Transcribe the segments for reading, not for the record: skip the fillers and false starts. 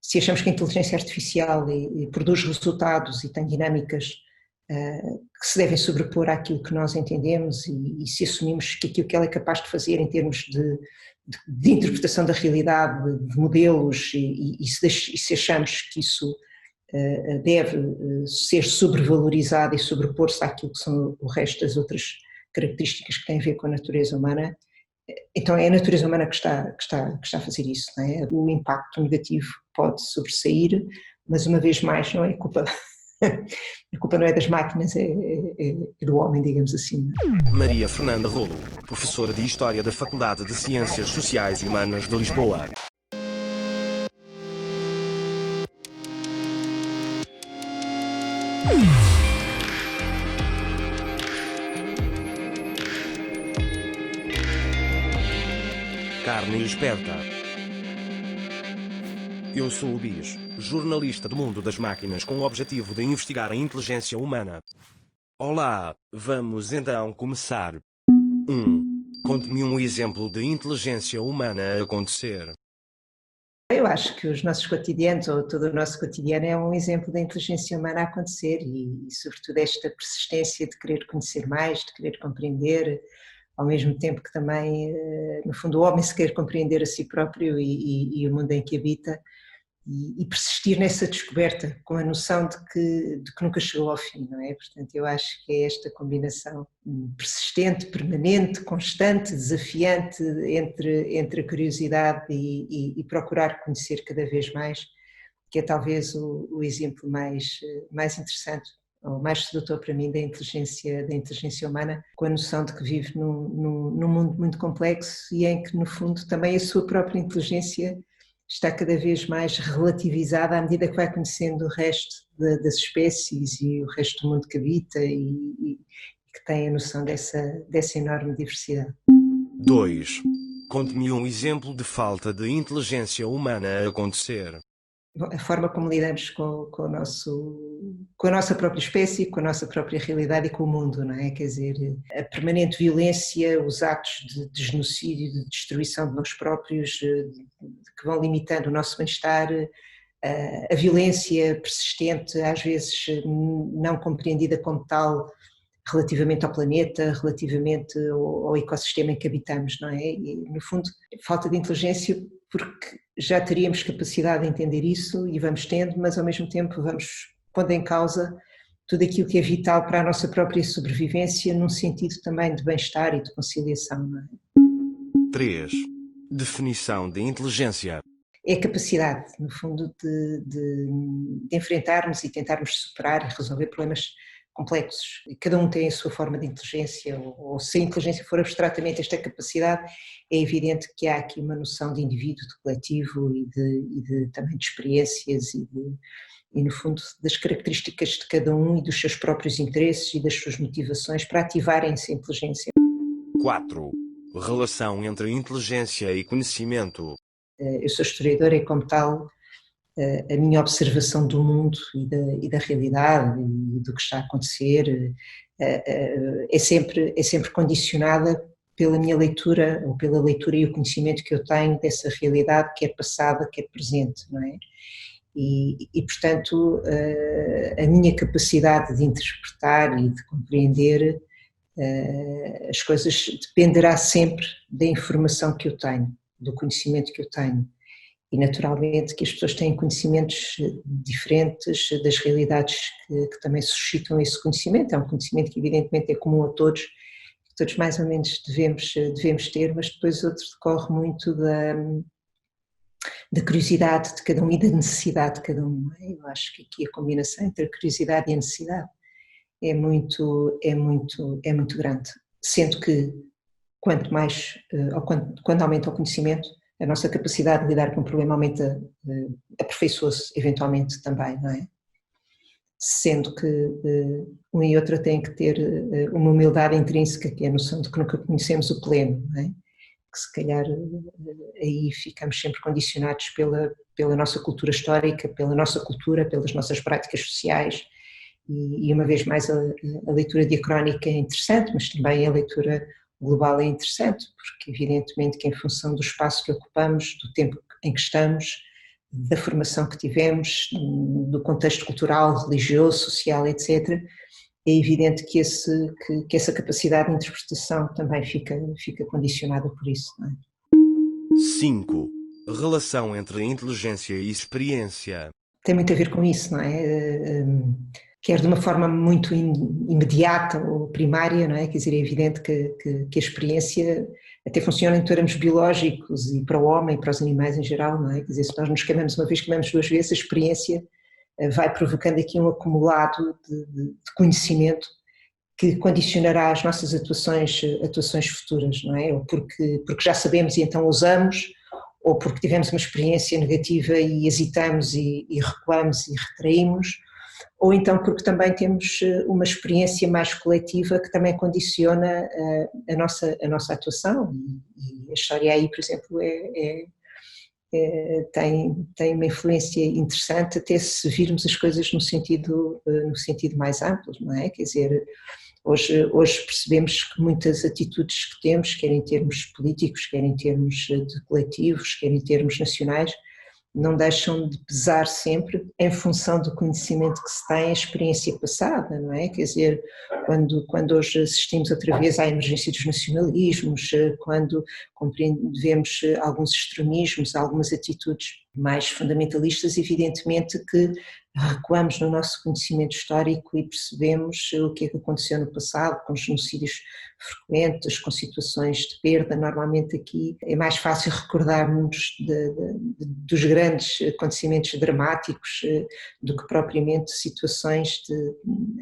se achamos que a inteligência artificial produz resultados e tem dinâmicas que se devem sobrepor àquilo que nós entendemos e se assumimos que aquilo que ela é capaz de fazer em termos de interpretação da realidade, de modelos, e se achamos que isso deve ser sobrevalorizado e sobrepor-se àquilo que são o resto das outras características que têm a ver com a natureza humana, então é a natureza humana que está a fazer isso, não é? O impacto negativo pode sobressair, mas uma vez mais não é culpa, a culpa não é das máquinas, é do homem, digamos assim. Maria Fernanda Rolo, professora de História da Faculdade de Ciências Sociais e Humanas de Lisboa. Carne esperta. Eu sou o Bis, jornalista do mundo das máquinas com o objetivo de investigar a inteligência humana. Olá, vamos então começar. 1. Conte-me um exemplo de inteligência humana a acontecer. Eu acho que os nossos cotidianos, ou todo o nosso cotidiano, é um exemplo da inteligência humana a acontecer e sobretudo esta persistência de querer conhecer mais, de querer compreender, ao mesmo tempo que também, no fundo, o homem se quer compreender a si próprio e o mundo em que habita e persistir nessa descoberta com a noção de que nunca chegou ao fim, não é? Portanto, eu acho que é esta combinação persistente, permanente, constante, desafiante entre a curiosidade e procurar conhecer cada vez mais, que é talvez o exemplo mais interessante ou mais sedutor para mim da inteligência humana, com a noção de que vive num mundo muito complexo e em que, no fundo, também a sua própria inteligência está cada vez mais relativizada à medida que vai conhecendo o resto das espécies e o resto do mundo que habita e que tem a noção dessa enorme diversidade. 2. Conte-me um exemplo de falta de inteligência humana a acontecer. A forma como lidamos com a nossa própria espécie, com a nossa própria realidade e com o mundo, não é? Quer dizer, a permanente violência, os atos de genocídio, de destruição de nós próprios, que vão limitando o nosso bem-estar, a violência persistente, às vezes não compreendida como tal, relativamente ao planeta, relativamente ao ecossistema em que habitamos, não é? E, no fundo, falta de inteligência porque já teríamos capacidade de entender isso e vamos tendo, mas ao mesmo tempo vamos pondo em causa tudo aquilo que é vital para a nossa própria sobrevivência num sentido também de bem-estar e de conciliação, não é? 3. Definição de inteligência. É a capacidade, no fundo, de enfrentarmos e tentarmos superar e resolver problemas complexos. Cada um tem a sua forma de inteligência, ou se a inteligência for abstratamente esta capacidade, é evidente que há aqui uma noção de indivíduo, de coletivo e também de experiências e, no fundo, das características de cada um e dos seus próprios interesses e das suas motivações para ativarem essa inteligência. 4. Relação entre inteligência e conhecimento. Eu sou historiadora e, como tal, a minha observação do mundo e da realidade e do que está a acontecer é sempre condicionada pela minha leitura, ou pela leitura e o conhecimento que eu tenho dessa realidade, quer passada, quer presente, não é? E portanto, a minha capacidade de interpretar e de compreender as coisas dependerá sempre da informação que eu tenho, do conhecimento que eu tenho. E naturalmente que as pessoas têm conhecimentos diferentes das realidades que também suscitam esse conhecimento. É um conhecimento que evidentemente é comum a todos, que todos mais ou menos devemos ter, mas depois outro decorre muito da curiosidade de cada um e da necessidade de cada um. Eu acho que aqui a combinação entre a curiosidade e a necessidade é muito grande, sendo que quanto mais, ou quando aumenta o conhecimento, a nossa capacidade de lidar com o problema aumenta, aperfeiçoa-se eventualmente também, não é? Sendo que um e outra têm que ter uma humildade intrínseca, que é a noção de que nunca conhecemos o pleno, não é? Que se calhar aí ficamos sempre condicionados pela nossa cultura histórica, pela nossa cultura, pelas nossas práticas sociais e uma vez mais a leitura diacrónica é interessante, mas também a leitura global é interessante, porque evidentemente que em função do espaço que ocupamos, do tempo em que estamos, da formação que tivemos, do contexto cultural, religioso, social, etc., é evidente que essa capacidade de interpretação também fica condicionada por isso, não é? 5. Relação entre inteligência e experiência. Tem muito a ver com isso, não é? Quer de uma forma muito imediata ou primária, não é? Quer dizer, é evidente que a experiência até funciona em termos biológicos e para o homem e para os animais em geral, não é? Quer dizer, se nós nos queimamos uma vez, queimamos duas vezes, a experiência vai provocando aqui um acumulado de conhecimento que condicionará as nossas atuações futuras, não é? Ou porque já sabemos e então usamos, ou porque tivemos uma experiência negativa e hesitamos e recuamos e retraímos, ou então porque também temos uma experiência mais coletiva que também condiciona a nossa atuação. E a história aí, por exemplo, tem uma influência interessante até se virmos as coisas no sentido mais amplo, não é? Quer dizer, hoje percebemos que muitas atitudes que temos, quer em termos políticos, quer em termos de coletivos, quer em termos nacionais, não deixam de pesar sempre em função do conhecimento que se tem, a experiência passada, não é? Quer dizer, quando hoje assistimos outra vez à emergência dos nacionalismos, quando compreendemos alguns extremismos, algumas atitudes mais fundamentalistas, evidentemente que recuamos no nosso conhecimento histórico e percebemos o que é que aconteceu no passado, com genocídios frequentes, com situações de perda. Normalmente aqui é mais fácil recordarmos dos grandes acontecimentos dramáticos do que propriamente situações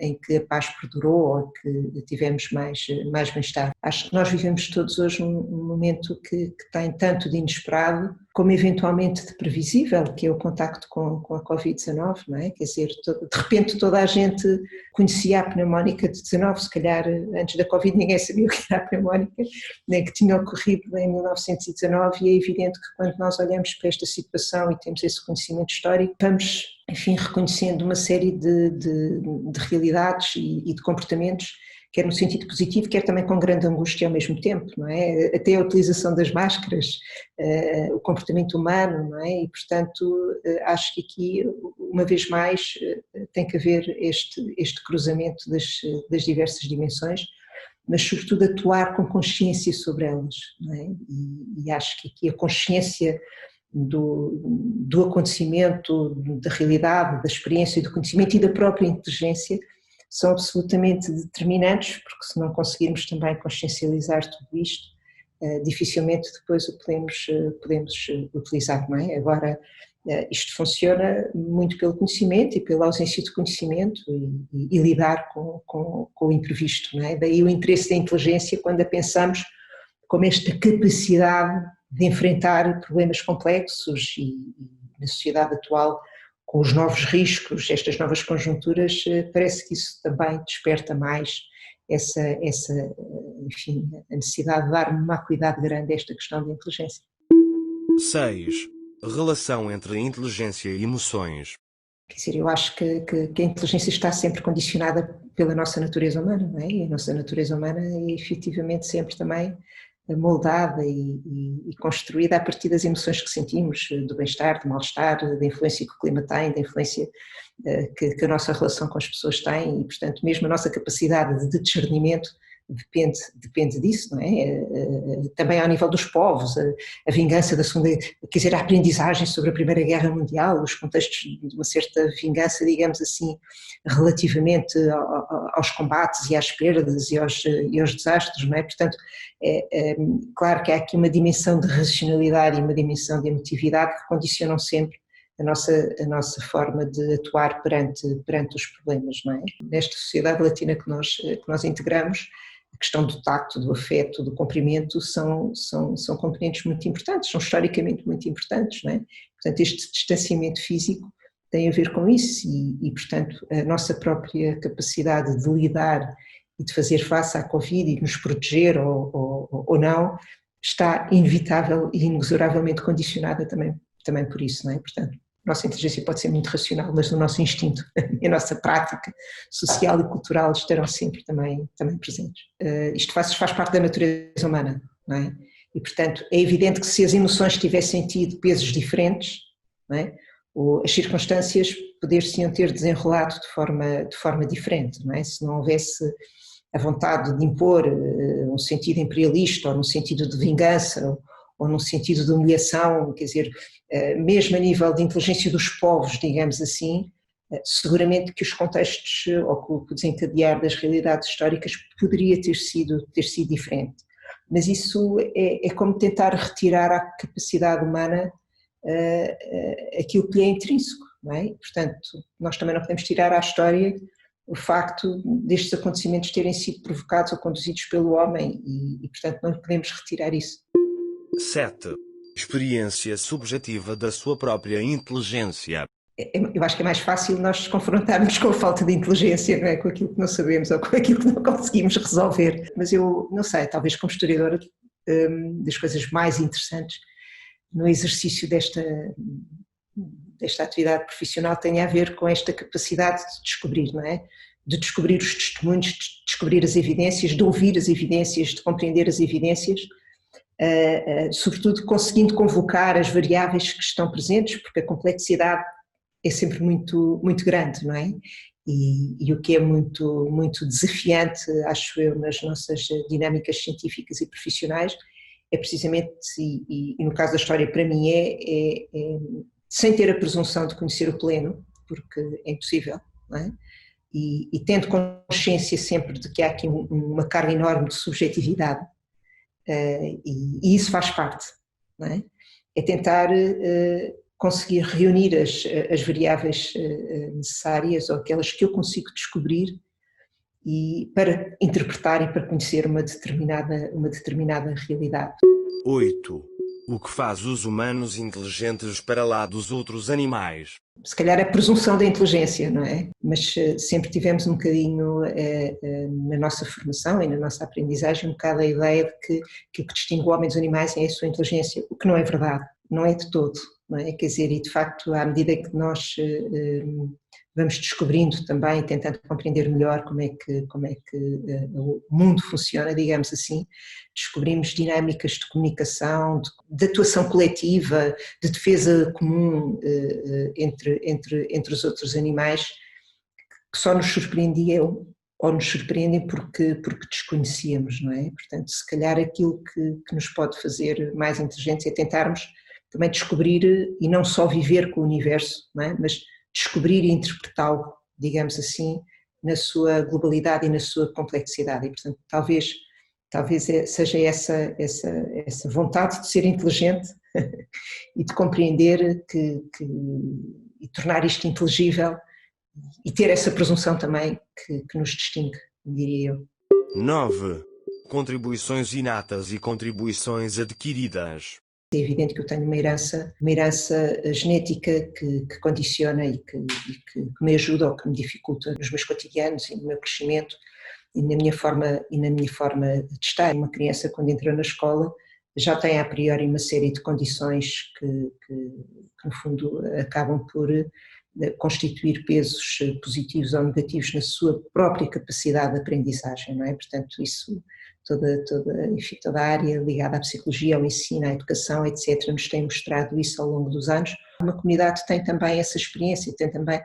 em que a paz perdurou ou que tivemos mais bem-estar. Acho que nós vivemos todos hoje um momento que tem tanto de inesperado como eventualmente de previsível, que é o contacto com a Covid-19, não é? Quer dizer, de repente toda a gente conhecia a pneumónica de 19, se calhar antes da Covid ninguém sabia o que era a pneumónica, nem que tinha ocorrido em 1919, e é evidente que quando nós olhamos para esta situação e temos esse conhecimento histórico, vamos, enfim, reconhecendo uma série de realidades e de comportamentos, quer no sentido positivo, quer também com grande angústia ao mesmo tempo, não é? Até a utilização das máscaras, o comportamento humano, não é? E, portanto, acho que aqui, uma vez mais, tem que haver este cruzamento das diversas dimensões, mas sobretudo atuar com consciência sobre elas, não é? E acho que aqui a consciência do acontecimento, da realidade, da experiência, do conhecimento e da própria inteligência são absolutamente determinantes, porque se não conseguirmos também consciencializar tudo isto, dificilmente depois o podemos utilizar, não é? Agora, isto funciona muito pelo conhecimento e pela ausência de conhecimento e lidar com o imprevisto, não é? Daí o interesse da inteligência quando a pensamos como esta capacidade de enfrentar problemas complexos e na sociedade atual, com os novos riscos, estas novas conjunturas, parece que isso também desperta mais enfim, a necessidade de dar uma acuidade grande a esta questão da inteligência. 6. Relação entre inteligência e emoções. Quer dizer, eu acho que a inteligência está sempre condicionada pela nossa natureza humana, não é? E a nossa natureza humana é efetivamente sempre também moldada e construída a partir das emoções que sentimos, do bem-estar, do mal-estar, da influência que o clima tem, da influência que a nossa relação com as pessoas tem, e portanto mesmo a nossa capacidade de discernimento depende disso, não é? Também ao nível dos povos, a vingança da segunda, quer dizer, a aprendizagem sobre a Primeira Guerra Mundial, os contextos de uma certa vingança, digamos assim, relativamente aos combates e às perdas e aos desastres, não é? Portanto, claro que há aqui uma dimensão de racionalidade e uma dimensão de emotividade que condicionam sempre a nossa forma de atuar perante os problemas, não é? Nesta sociedade latina que nós integramos, a questão do tacto, do afeto, do comprimento são componentes muito importantes, são historicamente muito importantes, não é? Portanto, este distanciamento físico tem a ver com isso e portanto, a nossa própria capacidade de lidar e de fazer face à Covid e de nos proteger ou não, está inevitável e inexoravelmente condicionada também por isso, não é? Portanto, a nossa inteligência pode ser muito racional, mas o nosso instinto e a nossa prática social e cultural estarão sempre também presentes. Isto faz parte da natureza humana, não é? E, portanto, é evidente que se as emoções tivessem tido pesos diferentes, não é? As circunstâncias poder-se-iam ter desenrolado de forma diferente, não é? Se não houvesse a vontade de impor um sentido imperialista ou num sentido de vingança ou num sentido de humilhação, quer dizer, mesmo a nível de inteligência dos povos, digamos assim, seguramente que os contextos ou que o desencadear das realidades históricas poderia ter sido diferente. Mas isso é como tentar retirar à capacidade humana aquilo que lhe é intrínseco, não é? Portanto, nós também não podemos tirar à história o facto destes acontecimentos terem sido provocados ou conduzidos pelo homem e portanto, não lhe podemos retirar isso. 7. Experiência subjetiva da sua própria inteligência. Eu acho que é mais fácil nós confrontarmos com a falta de inteligência, não é? Com aquilo que não sabemos ou com aquilo que não conseguimos resolver. Mas eu não sei, talvez como historiadora, das coisas mais interessantes no exercício desta atividade profissional tenha a ver com esta capacidade de descobrir, não é? De descobrir os testemunhos, de descobrir as evidências, de ouvir as evidências, de compreender as evidências, sobretudo conseguindo convocar as variáveis que estão presentes, porque a complexidade é sempre muito, muito grande, não é? E o que é muito, muito desafiante, acho eu, nas nossas dinâmicas científicas e profissionais, é precisamente, e no caso da história para mim sem ter a presunção de conhecer o pleno, porque é impossível, não é? E tendo consciência sempre de que há aqui uma carga enorme de subjetividade, e isso faz parte, não é? É tentar conseguir reunir as variáveis necessárias ou aquelas que eu consigo descobrir e para interpretar e para conhecer uma determinada realidade. 8. O que faz os humanos inteligentes para lá dos outros animais? Se calhar a presunção da inteligência, não é? Mas sempre tivemos um bocadinho na nossa formação e na nossa aprendizagem um bocado a ideia de que o que distingue o homem dos animais é a sua inteligência, o que não é verdade, não é de todo, não é? Quer dizer, e de facto à medida que nós vamos descobrindo também, tentando compreender melhor como é que o mundo funciona, digamos assim, descobrimos dinâmicas de comunicação, de atuação coletiva, de defesa comum entre os outros animais, que só nos surpreendiam ou nos surpreendem porque desconhecíamos, não é? Portanto, se calhar aquilo que nos pode fazer mais inteligentes é tentarmos também descobrir e não só viver com o universo, não é? Mas descobrir e interpretá-lo, digamos assim, na sua globalidade e na sua complexidade. E, portanto, talvez seja essa vontade de ser inteligente e de compreender e tornar isto inteligível e ter essa presunção também que nos distingue, diria eu. 9. Contribuições inatas e contribuições adquiridas. É evidente que eu tenho uma herança genética que condiciona e que me ajuda ou que me dificulta nos meus cotidianos e no meu crescimento e na minha forma de estar. Uma criança, quando entra na escola, já tem a priori uma série de condições que no fundo acabam por constituir pesos positivos ou negativos na sua própria capacidade de aprendizagem, não é? Portanto, isso, toda a área ligada à psicologia, ao ensino, à educação, etc., nos tem mostrado isso ao longo dos anos. Uma comunidade tem também essa experiência, tem também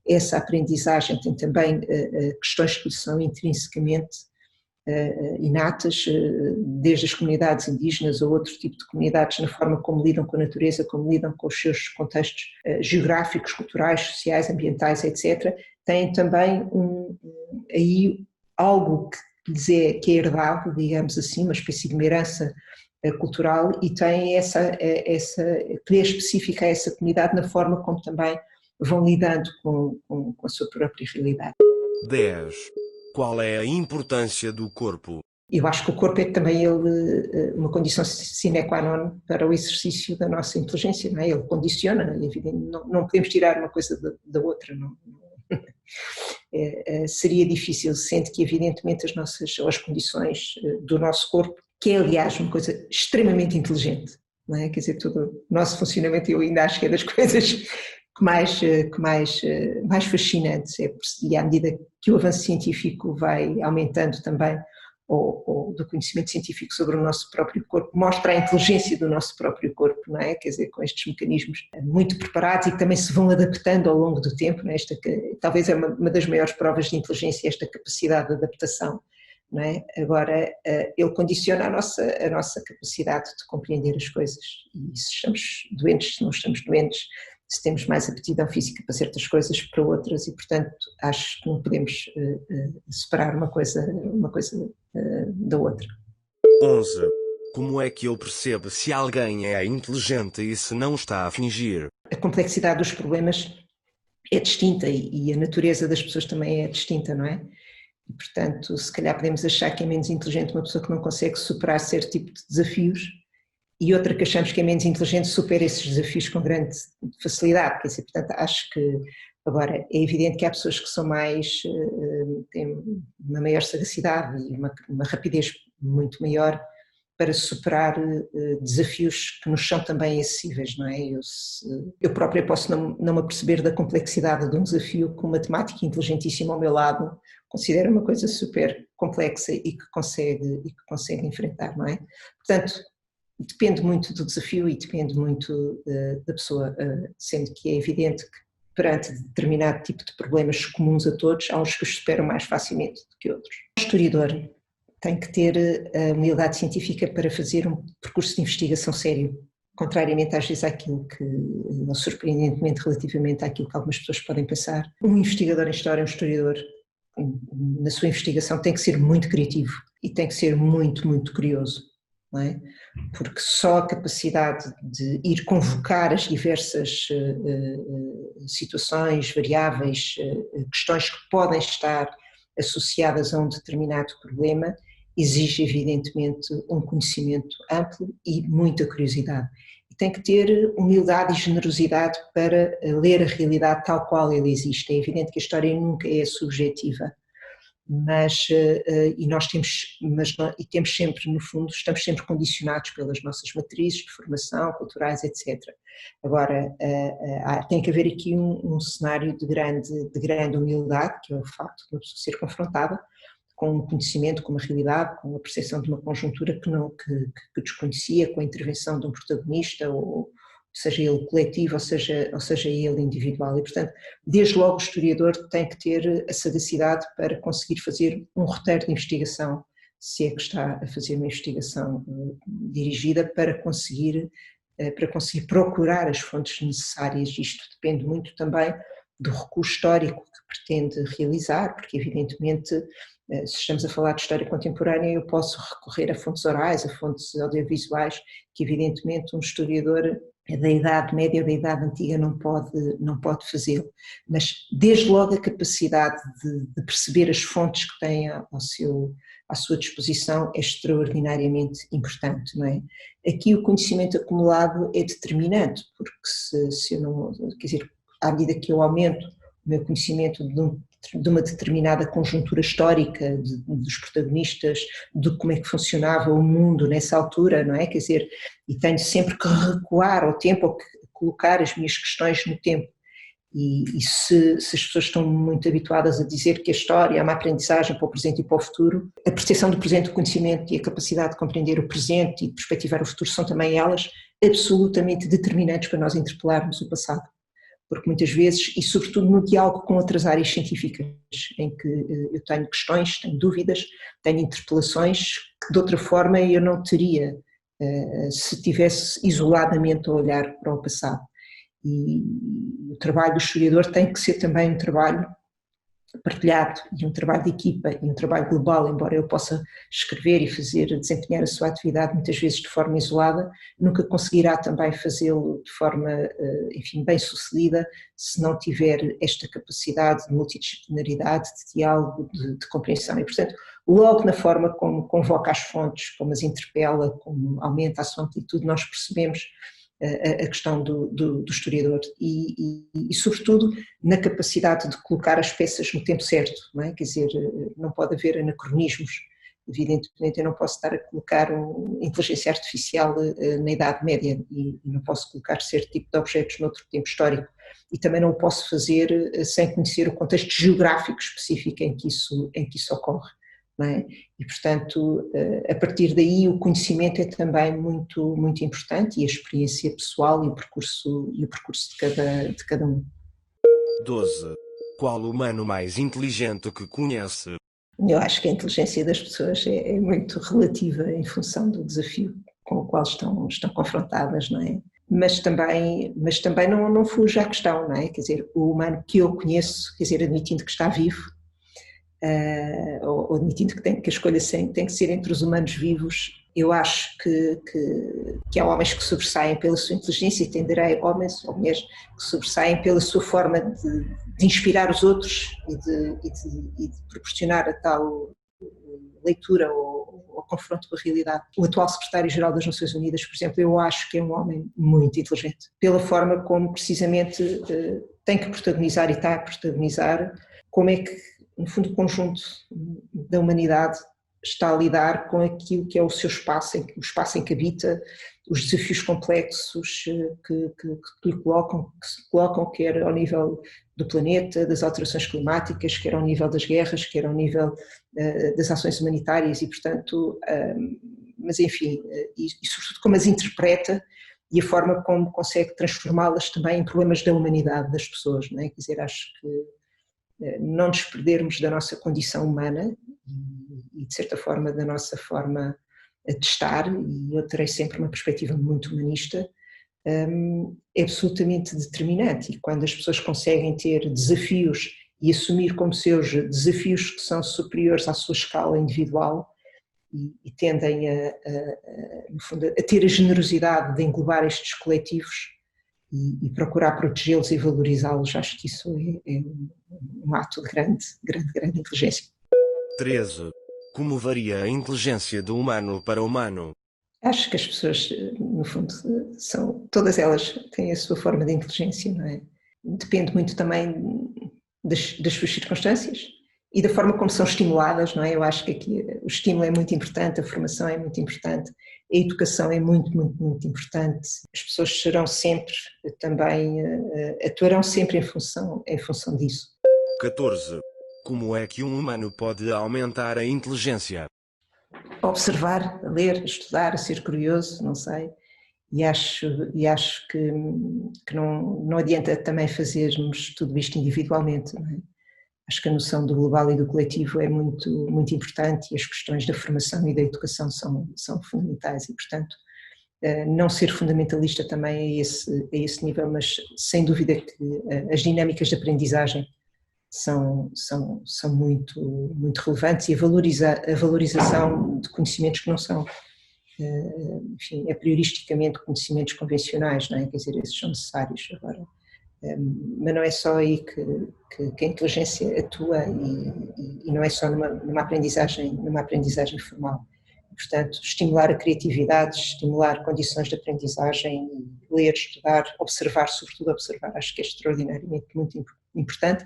essa aprendizagem, tem também questões que são intrinsecamente inatas, desde as comunidades indígenas ou outro tipo de comunidades, na forma como lidam com a natureza, como lidam com os seus contextos geográficos, culturais, sociais, ambientais, etc., têm também aí algo que é herdado, digamos assim, uma espécie de uma herança cultural e têm essa que é específica a essa comunidade na forma como também vão lidando com a sua própria realidade. 10. Qual é a importância do corpo? Eu acho que o corpo é também uma condição sine qua non para o exercício da nossa inteligência, não é? Ele condiciona, é evidente, não podemos tirar uma coisa da outra, não. Seria difícil, sendo que evidentemente as condições do nosso corpo, que é aliás uma coisa extremamente inteligente, não é? Quer dizer, todo o nosso funcionamento, eu ainda acho que é das coisas que mais fascinantes, e à medida que o avanço científico vai aumentando também ou do conhecimento científico sobre o nosso próprio corpo, mostra a inteligência do nosso próprio corpo, não é? Quer dizer, com estes mecanismos muito preparados e que também se vão adaptando ao longo do tempo, não é? Talvez é uma das maiores provas de inteligência, esta capacidade de adaptação, não é? Agora, ele condiciona a nossa capacidade de compreender as coisas, e se estamos doentes, se não estamos doentes, se temos mais aptidão física para certas coisas, para outras, e portanto acho que não podemos separar uma coisa da outra. 11. Como é que eu percebo se alguém é inteligente e se não está a fingir? A complexidade dos problemas é distinta e a natureza das pessoas também é distinta, não é? E portanto, se calhar podemos achar que é menos inteligente uma pessoa que não consegue superar certo tipo de desafios, e outra que achamos que é menos inteligente supera esses desafios com grande facilidade. Quer dizer, portanto, acho que, agora, é evidente que há pessoas que são têm uma maior sagacidade e uma rapidez muito maior para superar desafios que nos são também acessíveis, não é? Eu própria posso não me aperceber da complexidade de um desafio que um matemático inteligentíssimo ao meu lado considera uma coisa super complexa e que consegue enfrentar, não é? Portanto, depende muito do desafio e depende muito da pessoa, sendo que é evidente que perante determinado tipo de problemas comuns a todos, há uns que os superam mais facilmente do que outros. O historiador tem que ter a humildade científica para fazer um percurso de investigação sério, contrariamente às vezes àquilo que, ou surpreendentemente relativamente àquilo que algumas pessoas podem pensar. Um investigador em história, um historiador, na sua investigação tem que ser muito criativo e tem que ser muito, muito curioso. Não é? Porque só a capacidade de ir convocar as diversas situações, variáveis, questões que podem estar associadas a um determinado problema, exige evidentemente um conhecimento amplo e muita curiosidade. E tem que ter humildade e generosidade para ler a realidade tal qual ela existe. É evidente que a história nunca é subjetiva, mas temos sempre, no fundo, estamos sempre condicionados pelas nossas matrizes de formação, culturais, etc. Agora, tem que haver aqui um cenário de grande humildade, que é o facto de uma pessoa ser confrontada com um conhecimento, com uma realidade, com a percepção de uma conjuntura que desconhecia, com a intervenção de um protagonista, ou seja ele coletivo, ou seja ele individual. E, portanto, desde logo o historiador tem que ter a sagacidade para conseguir fazer um roteiro de investigação, se é que está a fazer uma investigação dirigida, para conseguir procurar as fontes necessárias. Isto depende muito também do recurso histórico que pretende realizar, porque evidentemente, se estamos a falar de história contemporânea, eu posso recorrer a fontes orais, a fontes audiovisuais, que evidentemente um historiador da Idade Média ou da Idade Antiga não pode fazê-lo, mas desde logo a capacidade de perceber as fontes que tem à sua disposição é extraordinariamente importante, não é? Aqui o conhecimento acumulado é determinante, porque se eu não, quer dizer, à medida que eu aumento o meu conhecimento de uma determinada conjuntura histórica, dos protagonistas, de como é que funcionava o mundo nessa altura, não é? Quer dizer, e tenho sempre que recuar ao tempo, ou que colocar as minhas questões no tempo. E se as pessoas estão muito habituadas a dizer que a história é uma aprendizagem para o presente e para o futuro, a percepção do presente, o conhecimento e a capacidade de compreender o presente e de perspectivar o futuro são também elas absolutamente determinantes para nós interpelarmos o passado. Porque muitas vezes, e sobretudo no diálogo com outras áreas científicas, em que eu tenho questões, tenho dúvidas, tenho interpelações que de outra forma eu não teria se estivesse isoladamente a olhar para o passado. E o trabalho do historiador tem que ser também um trabalho partilhado e um trabalho de equipa e um trabalho global, embora eu possa escrever e desempenhar a sua atividade muitas vezes de forma isolada, nunca conseguirá também fazê-lo de forma, enfim, bem sucedida se não tiver esta capacidade de multidisciplinaridade, de diálogo, de compreensão. E, portanto, logo na forma como convoca as fontes, como as interpela, como aumenta a sua amplitude, nós percebemos a questão do historiador e, sobretudo, na capacidade de colocar as peças no tempo certo, não é? Quer dizer, não pode haver anacronismos. Evidentemente eu não posso estar a colocar inteligência artificial na Idade Média e não posso colocar certo tipo de objetos noutro tempo histórico, e também não o posso fazer sem conhecer o contexto geográfico específico em que isso ocorre. não é? E, portanto, a partir daí o conhecimento é também muito, muito importante e a experiência pessoal e o percurso de cada um. 12. Qual o humano mais inteligente que conhece? Eu acho que a inteligência das pessoas é muito relativa em função do desafio com o qual estão confrontadas, não é? Mas também não fuge à questão, não é? Quer dizer, o humano que eu conheço, quer dizer, admitindo que está vivo, ou admitindo que a escolha tem que ser entre os humanos vivos, eu acho que há homens que sobressaem pela sua inteligência e tenderei homens ou mulheres que sobressaem pela sua forma de inspirar os outros e de proporcionar a tal leitura ou confronto com a realidade. O atual secretário-geral das Nações Unidas, por exemplo, eu acho que é um homem muito inteligente, pela forma como precisamente tem que protagonizar e está a protagonizar como é que, no fundo, o conjunto da humanidade está a lidar com aquilo que é o seu espaço, o espaço em que habita, os desafios complexos que se colocam, quer ao nível do planeta, das alterações climáticas, quer ao nível das guerras, quer ao nível das ações humanitárias e, portanto, mas enfim, e sobretudo como as interpreta e a forma como consegue transformá-las também em problemas da humanidade das pessoas, não é? Quer dizer, acho que não nos perdermos da nossa condição humana e de certa forma da nossa forma de estar, e eu terei sempre uma perspectiva muito humanista, é absolutamente determinante, e quando as pessoas conseguem ter desafios e assumir como seus desafios que são superiores à sua escala individual e tendem no fundo, a ter a generosidade de englobar estes coletivos e procurar protegê-los e valorizá-los, acho que isso é um ato de grande inteligência. 13. Como varia a inteligência de humano para humano? Acho que as pessoas, no fundo, todas elas têm a sua forma de inteligência, não é? Depende muito também das suas circunstâncias e da forma como são estimuladas, não é? Eu acho que aqui o estímulo é muito importante, a formação é muito importante, a educação é muito, muito, muito importante. As pessoas serão sempre também, atuarão sempre em função disso. 14. Como é que um humano pode aumentar a inteligência? Observar, a ler, a estudar, a ser curioso, não sei, e acho que não adianta também fazermos tudo isto individualmente, não é? Acho que a noção do global e do coletivo é muito, muito importante e as questões da formação e da educação são fundamentais e, portanto, não ser fundamentalista também a esse nível, mas sem dúvida que as dinâmicas de aprendizagem são muito, muito relevantes e a valorização de conhecimentos que não são, enfim, a prioristicamente conhecimentos convencionais, não é? Quer dizer, esses são necessários agora. Mas não é só aí que a inteligência atua e não é só numa aprendizagem formal. Portanto, estimular a criatividade, estimular condições de aprendizagem, ler, estudar, observar, sobretudo observar, acho que é extraordinariamente muito importante,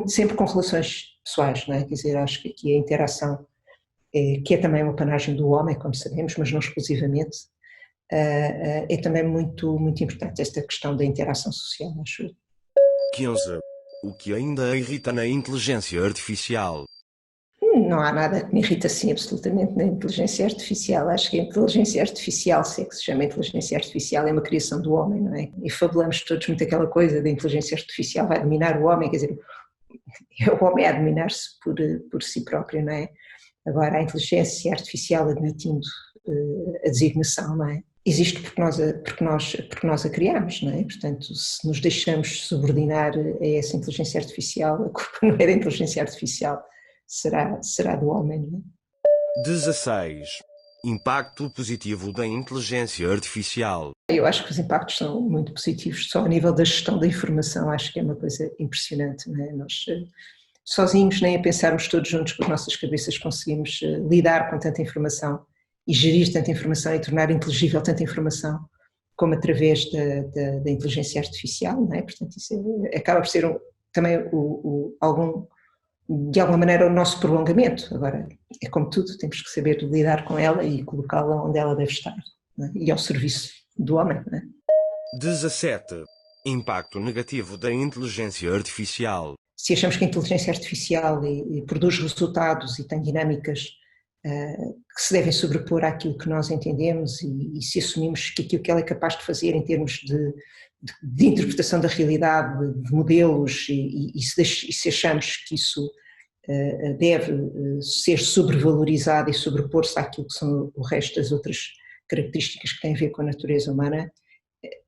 sempre com relações pessoais, não é? Quer dizer, acho que aqui a interação, que é também uma apanagem do homem, como sabemos, mas não exclusivamente, é também muito, muito importante esta questão da interação social, acho eu. 15. O que ainda irrita na inteligência artificial? Não há nada que me irrita assim absolutamente na inteligência artificial. Acho que a inteligência artificial, se é que se chama inteligência artificial, é uma criação do homem, não é? E fabulamos todos muito aquela coisa da inteligência artificial vai dominar o homem, quer dizer, o homem é a dominar-se por si próprio, não é? Agora, a inteligência artificial, admitindo a designação, não é? Existe porque nós a criamos, não é? Portanto, se nos deixamos subordinar a essa inteligência artificial, a culpa não é da inteligência artificial, será do homem, não é? 16. Impacto positivo da inteligência artificial. Eu acho que os impactos são muito positivos, só a nível da gestão da informação acho que é uma coisa impressionante, não é? Nós sozinhos, nem a pensarmos todos juntos com as nossas cabeças conseguimos lidar com tanta informação e gerir tanta informação e tornar inteligível tanta informação como através da inteligência artificial, não é? Portanto, isso acaba por ser também de alguma maneira o nosso prolongamento. Agora, é como tudo, temos que saber lidar com ela e colocá-la onde ela deve estar, não é? E ao serviço do homem, não é? 17. Impacto negativo da inteligência artificial. se achamos que a inteligência artificial produz resultados e tem dinâmicas que se devem sobrepor àquilo que nós entendemos e se assumimos que aquilo que ela é capaz de fazer em termos de interpretação da realidade, de modelos, e se achamos que isso deve ser sobrevalorizado e sobrepor-se àquilo que são o resto das outras características que têm a ver com a natureza humana,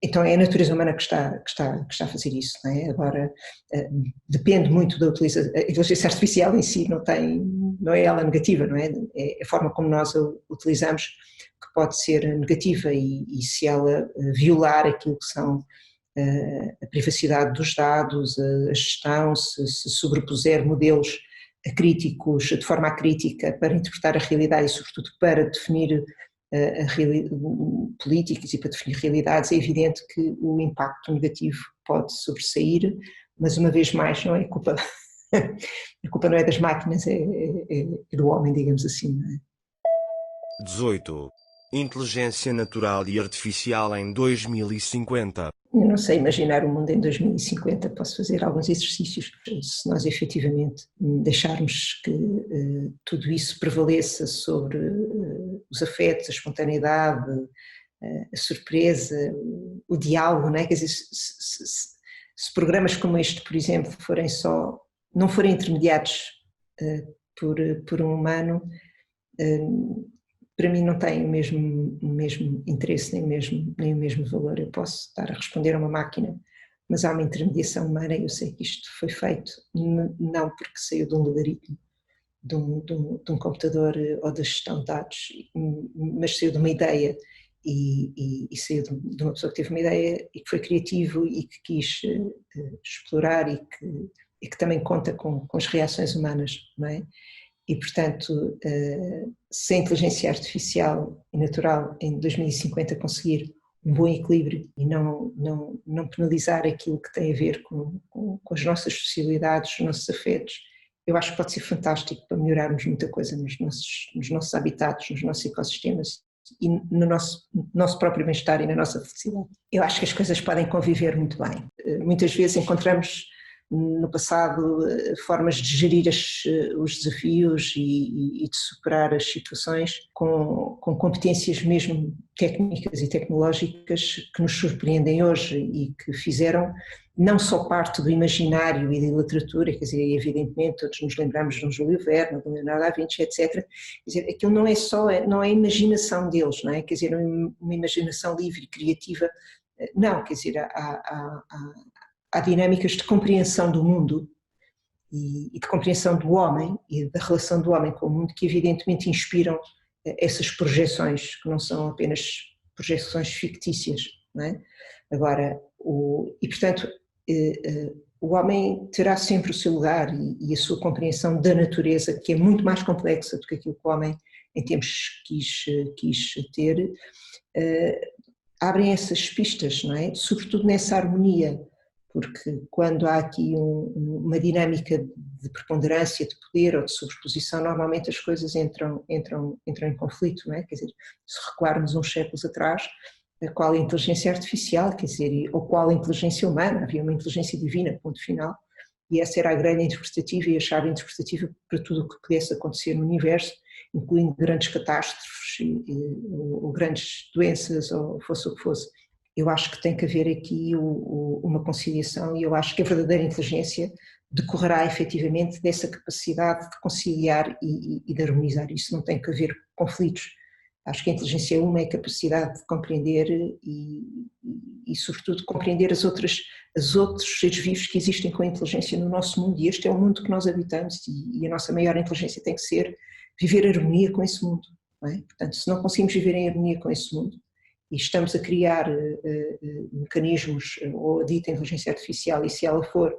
então é a natureza humana que está a fazer isso, não é? Agora, depende muito da utilização, a inteligência artificial em si não é ela negativa, não é? É a forma como nós a utilizamos que pode ser negativa e se ela violar aquilo que são a privacidade dos dados, a gestão, se sobrepuser modelos críticos de forma crítica para interpretar a realidade e sobretudo para definir políticas e para definir realidades, é evidente que o impacto negativo pode sobressair, mas uma vez mais não é culpa, a culpa não é das máquinas, é do homem, digamos assim. Não é? 18. Inteligência natural e artificial em 2050. Eu não sei imaginar o mundo em 2050, posso fazer alguns exercícios, se nós efetivamente deixarmos que tudo isso prevaleça sobre os afetos, a espontaneidade, a surpresa, o diálogo, não é? Quer dizer, se programas como este, por exemplo, não forem intermediados por um humano, para mim não tem o mesmo interesse nem o mesmo valor. Eu posso estar a responder a uma máquina, mas há uma intermediação humana e eu sei que isto foi feito não porque saiu de um logaritmo, de um computador ou da gestão de dados, mas saiu de uma ideia e saiu de uma pessoa que teve uma ideia e que foi criativo e que quis explorar e que também conta com as reações humanas, não é? E, portanto, se a inteligência artificial e natural em 2050 conseguir um bom equilíbrio e não penalizar aquilo que tem a ver com as nossas possibilidades, os nossos afetos, eu acho que pode ser fantástico para melhorarmos muita coisa nos nossos habitats, nos nossos ecossistemas e no nosso próprio bem-estar e na nossa felicidade. Eu acho que as coisas podem conviver muito bem. Muitas vezes encontramos no passado formas de gerir os desafios e de superar as situações com competências mesmo técnicas e tecnológicas que nos surpreendem hoje e que fizeram não só parte do imaginário e da literatura, quer dizer, evidentemente todos nos lembramos de um Júlio Verne, de Leonardo da Vinci, etc. Quer dizer, aquilo não é a imaginação deles, não é? Quer dizer, uma imaginação livre e criativa, não, quer dizer, há dinâmicas de compreensão do mundo e de compreensão do homem e da relação do homem com o mundo que evidentemente inspiram essas projeções, que não são apenas projeções fictícias, não é? Agora, portanto, o homem terá sempre o seu lugar e a sua compreensão da natureza, que é muito mais complexa do que aquilo que o homem em tempos quis ter, abrem essas pistas, não é? Sobretudo nessa harmonia, porque quando há aqui uma dinâmica de preponderância, de poder ou de sobreposição, normalmente as coisas entram em conflito, não é? Quer dizer, se recuarmos uns séculos atrás, qual a inteligência artificial, quer dizer, ou qual a inteligência humana, havia uma inteligência divina, ponto final, e essa era a grelha interpretativa e a chave interpretativa para tudo o que pudesse acontecer no universo, incluindo grandes catástrofes ou grandes doenças, ou fosse o que fosse. Eu acho que tem que haver aqui uma conciliação e eu acho que a verdadeira inteligência decorrerá efetivamente dessa capacidade de conciliar e de harmonizar. Isso não tem que haver conflitos. Acho que a inteligência uma é a capacidade de compreender e sobretudo, compreender os outros seres vivos que existem com a inteligência no nosso mundo, e este é o mundo que nós habitamos e a nossa maior inteligência tem que ser viver em harmonia com esse mundo, não é? Portanto, se não conseguimos viver em harmonia com esse mundo e estamos a criar mecanismos ou a dita inteligência artificial, e se ela for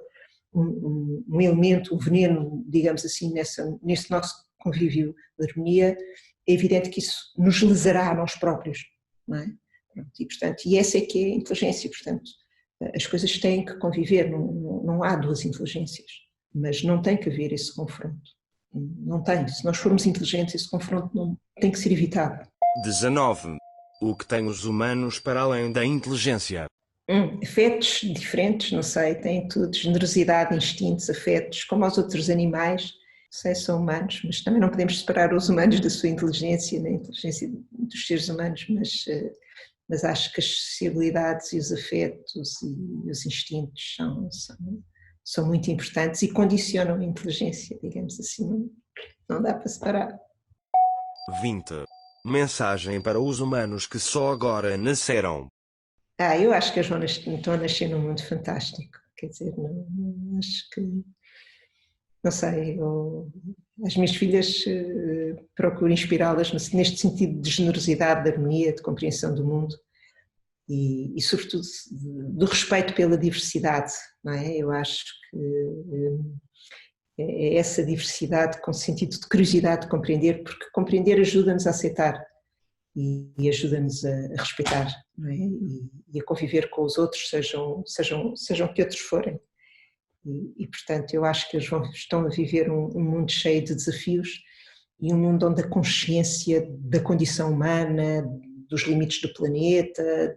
um elemento, um veneno, digamos assim, nesse nosso convívio de harmonia, é evidente que isso nos lesará a nós próprios, não é? E, portanto, essa é que é a inteligência, portanto, as coisas têm que conviver, não há duas inteligências, mas não tem que haver esse confronto, não tem, se nós formos inteligentes esse confronto não tem que ser evitado. 19. O que tem os humanos para além da inteligência? Afetos diferentes, não sei, têm tudo, generosidade, instintos, afetos, como aos outros animais, não sei, são humanos, mas também não podemos separar os humanos da sua inteligência, da inteligência dos seres humanos, mas acho que as sociabilidades e os afetos e os instintos são muito importantes e condicionam a inteligência, digamos assim, não dá para separar. 20. Mensagem para os humanos que só agora nasceram. Eu acho que estão a nascer num mundo fantástico, quer dizer, acho que, não sei, as minhas filhas procuro inspirá-las neste sentido de generosidade, de harmonia, de compreensão do mundo e sobretudo, do respeito pela diversidade, não é? Eu acho que é essa diversidade com sentido de curiosidade de compreender, porque compreender ajuda-nos a aceitar e ajuda-nos a respeitar, não é? E a conviver com os outros, sejam que outros forem. Portanto, eu acho que eles estão a viver um mundo cheio de desafios e um mundo onde a consciência da condição humana, dos limites do planeta,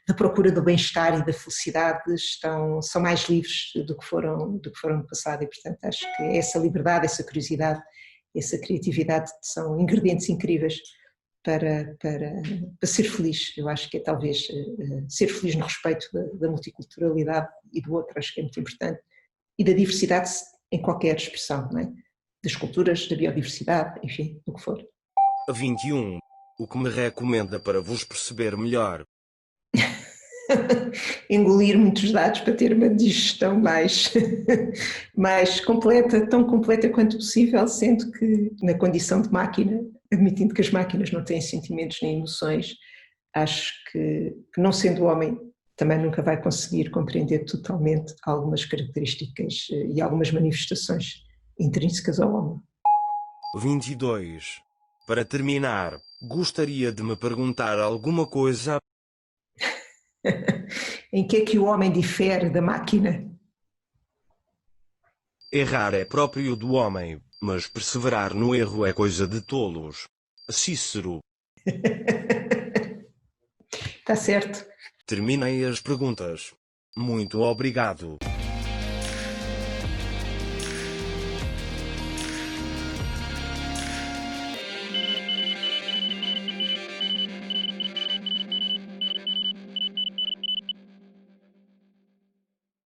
da procura do bem-estar e da felicidade são mais livres do que foram no passado e, portanto, acho que essa liberdade, essa curiosidade, essa criatividade são ingredientes incríveis para ser feliz. Eu acho que é talvez ser feliz no respeito da multiculturalidade e do outro, acho que é muito importante, e da diversidade em qualquer expressão, não é? Das culturas, da biodiversidade, enfim, do que for. 21. O que me recomenda para vos perceber melhor? Engolir muitos dados para ter uma digestão mais completa, tão completa quanto possível, sendo que na condição de máquina, admitindo que as máquinas não têm sentimentos nem emoções, acho que não sendo homem também nunca vai conseguir compreender totalmente algumas características e algumas manifestações intrínsecas ao homem. 22. Para terminar, gostaria de me perguntar alguma coisa. Em que é que o homem difere da máquina? Errar é próprio do homem, mas perseverar no erro é coisa de tolos. Cícero. Está certo. Terminei as perguntas. Muito obrigado.